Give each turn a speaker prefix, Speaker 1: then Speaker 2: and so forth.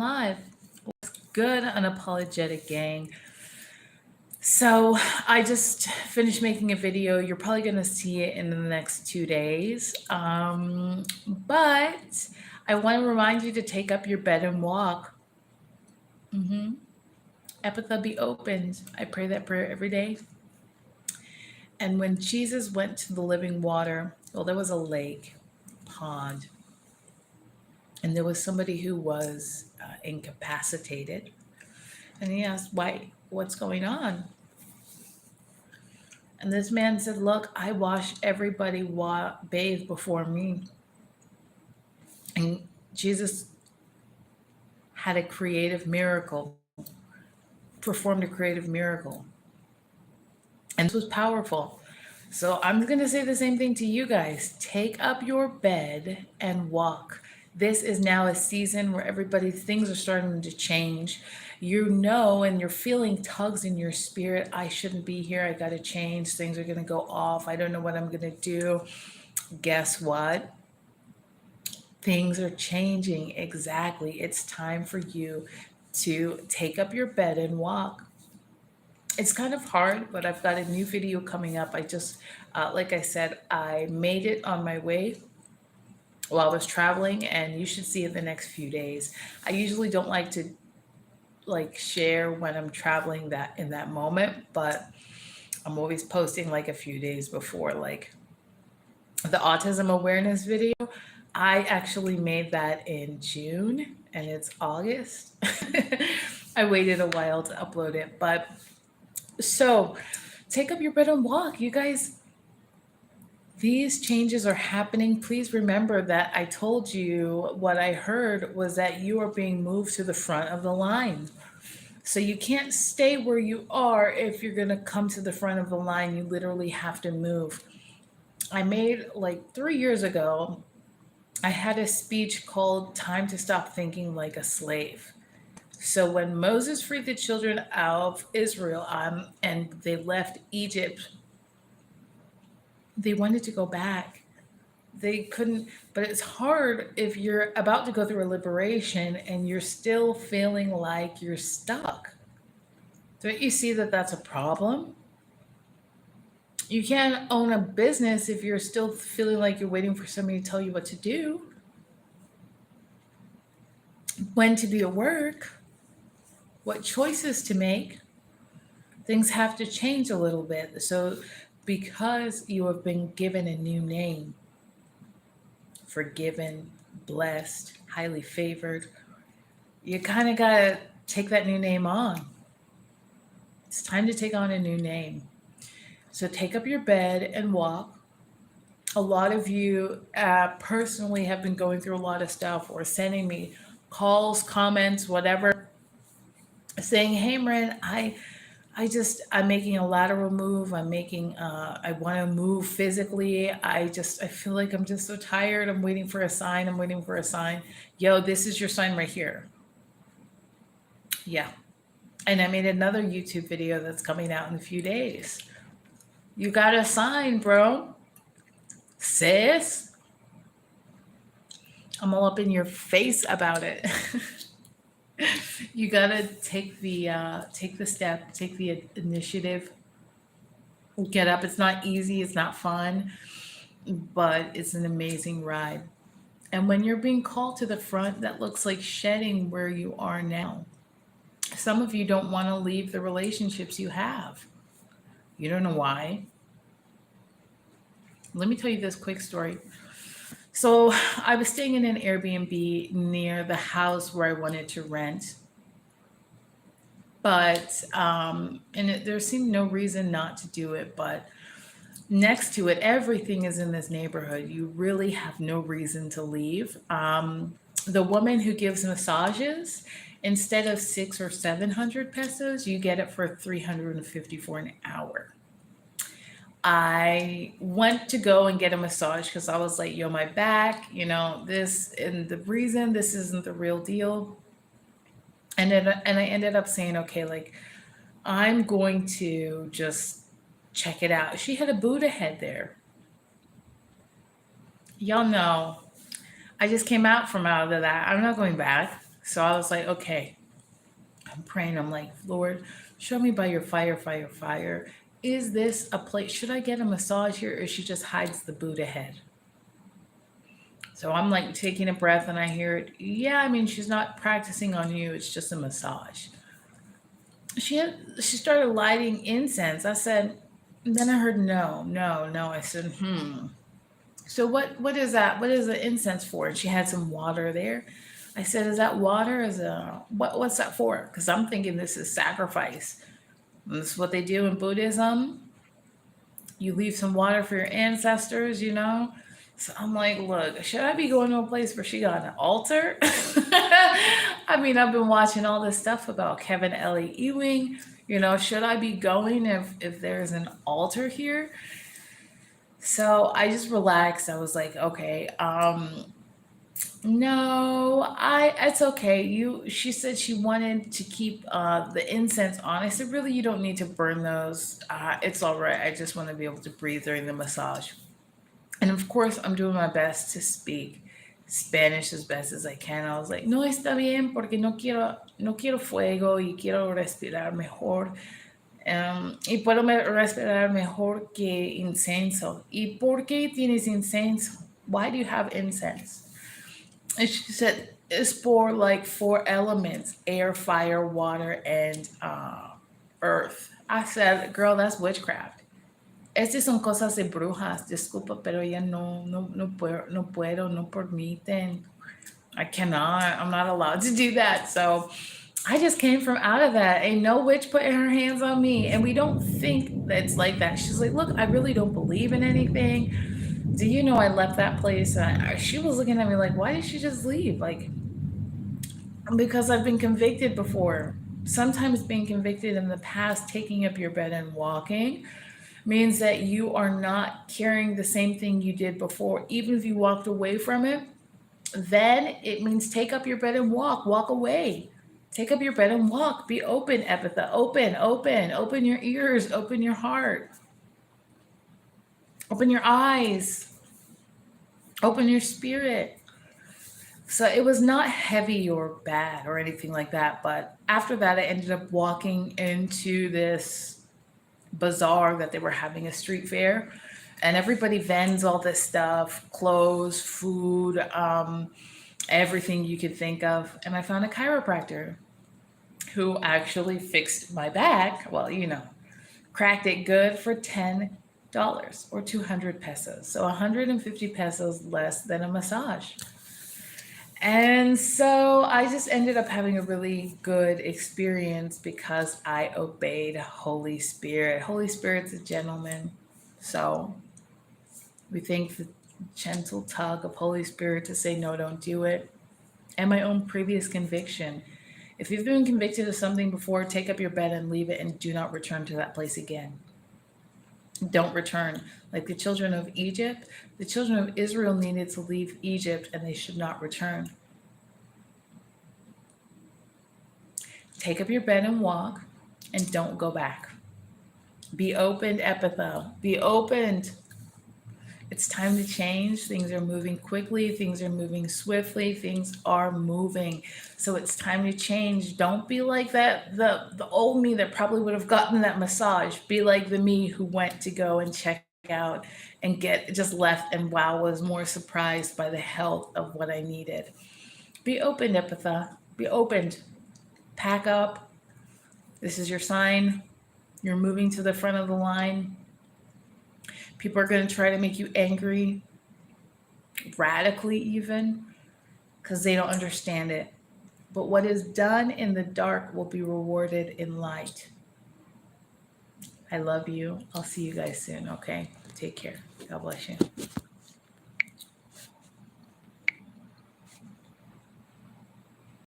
Speaker 1: live. Good, unapologetic gang. So I just finished making a video. You're probably going to see it in the next 2 days. But I want to remind you to take up your bed and walk. Epitha be opened. I pray that prayer every day. And when Jesus went to the living water, well, there was a lake, pond, and there was somebody who was incapacitated. And he asked, "Why? What's going on?" And this man said, "Look, I wash everybody bathe before me." And Jesus had a creative miracle, performed a creative miracle. And this was powerful. So I'm going to say the same thing to you guys. Take up your bed and walk. This is now a season where things are starting to change. You know, and you're feeling tugs in your spirit. I shouldn't be here. I got to change. Things are going to go off. I don't know what I'm going to do. Guess what? Things are changing. Exactly. It's time for you to take up your bed and walk. It's kind of hard, but I've got a new video coming up. I just, like I said, I made it on my way while I was traveling, and you should see it the next few days. I usually don't like to share when I'm traveling that in that moment, but I'm always posting like a few days before, like the autism awareness video. I actually made that in June and it's August. I waited a while to upload it, but so take up your bed and walk. You guys, these changes are happening. Please remember that I told you what I heard was that you are being moved to the front of the line. So you can't stay where you are if you're going to come to the front of the line. You literally have to move. I made like 3 years ago, I had a speech called Time to Stop Thinking Like a Slave. So when Moses freed the children of Israel and they left Egypt, they wanted to go back. They couldn't, but it's hard if you're about to go through a liberation and you're still feeling like you're stuck. Don't you see that that's a problem? You can't own a business if you're still feeling like you're waiting for somebody to tell you what to do, when to be at work, what choices to make. Things have to change a little bit. So because you have been given a new name, forgiven, blessed, highly favored, you kind of got to take that new name on. It's time to take on a new name. So take up your bed and walk. A lot of you personally have been going through a lot of stuff or sending me calls, comments, whatever, saying, "Hey, Marin, I'm making a lateral move. I want to move physically. I feel like I'm just so tired. I'm waiting for a sign. I'm waiting for a sign." Yo, this is your sign right here. Yeah. And I made another YouTube video that's coming out in a few days. You got a sign, bro. Sis. I'm all up in your face about it. You gotta take the step, take the initiative, get up. It's not easy, it's not fun, but it's an amazing ride. And when you're being called to the front, that looks like shedding where you are now. Some of you don't want to leave the relationships you have. You don't know why. Let me tell you this quick story. So I was staying in an Airbnb near the house where I wanted to rent. But, there seemed no reason not to do it. But next to it, everything is in this neighborhood. You really have no reason to leave. The woman who gives massages, instead of 600 or 700 pesos, you get it for 350 for an hour. I went to go and get a massage because I was like, yo, my back, this, and the reason this isn't the real deal. And I ended up saying, okay, like, I'm going to just check it out. She had a Buddha head there. Y'all know, I just came out of that. I'm not going back. So I was like, okay, I'm praying. I'm like, Lord, show me by your fire, fire, fire. Is this a place? Should I get a massage here, or she just hides the Buddha head? So I'm like taking a breath, and I hear it. Yeah, I mean, she's not practicing on you. It's just a massage. She started lighting incense. I said, then I heard no, no, no. I said, hmm. So what is that? What is the incense for? And she had some water there. I said, is that water? Is a what's that for? Because I'm thinking this is sacrifice. And this is what they do in Buddhism. You leave some water for your ancestors, you know. So I'm like, look, should I be going to a place where she got an altar? I mean, I've been watching all this stuff about Kevin Ellie Ewing. You know, should I be going if there's an altar here? So I just relaxed. I was like, okay, no, it's okay. She said she wanted to keep the incense on. I said, really, you don't need to burn those. It's all right. I just want to be able to breathe during the massage. And of course, I'm doing my best to speak Spanish as best as I can. I was like, no está bien porque no quiero fuego y quiero respirar mejor. Y puedo respirar mejor que incenso. ¿Y por qué tienes incenso? Why do you have incense? And she said, it's for like four elements: air, fire, water, and earth. I said, girl, that's witchcraft. Estas son cosas de brujas. Disculpa, pero ella no puedo, no permiten. I cannot. I'm not allowed to do that. So I just came from out of that. Ain't no witch putting her hands on me. And we don't think that it's like that. She's like, look, I really don't believe in anything. Do you know I left that place? And she was looking at me like, why did she just leave? Like, because I've been convicted before. Sometimes being convicted in the past, taking up your bed and walking, means that you are not carrying the same thing you did before. Even if you walked away from it, then it means take up your bed and walk away. Take up your bed and walk. Be open, Epitha. Open your ears, open your heart, open your eyes, open your spirit. So it was not heavy or bad or anything like that. But after that, I ended up walking into this bazaar that they were having, a street fair, and everybody vends all this stuff: clothes, food, everything you could think of. And I found a chiropractor who actually fixed my back. Well, you know, cracked it good for $10 or 200 pesos. So 150 pesos less than a massage. And so I just ended up having a really good experience because I obeyed Holy Spirit. Holy Spirit's a gentleman. So we thank the gentle tug of Holy Spirit to say, no, don't do it. And my own previous conviction. If you've been convicted of something before, take up your bed and leave it and do not return to that place again. Don't return. Like the children of Egypt, the children of Israel needed to leave Egypt and they should not return. Take up your bed and walk and don't go back. Be opened, Epitha. Be opened. It's time to change. Things are moving quickly. Things are moving swiftly. Things are moving. So it's time to change. Don't be like that, the old me that probably would have gotten that massage. Be like the me who went to go and check out and just left and wow, was more surprised by the health of what I needed. Be open, Epitha. Be opened. Pack up. This is your sign. You're moving to the front of the line. People are going to try to make you angry, radically even, because they don't understand it. But what is done in the dark will be rewarded in light. I love you. I'll see you guys soon, okay? Take care. God bless you.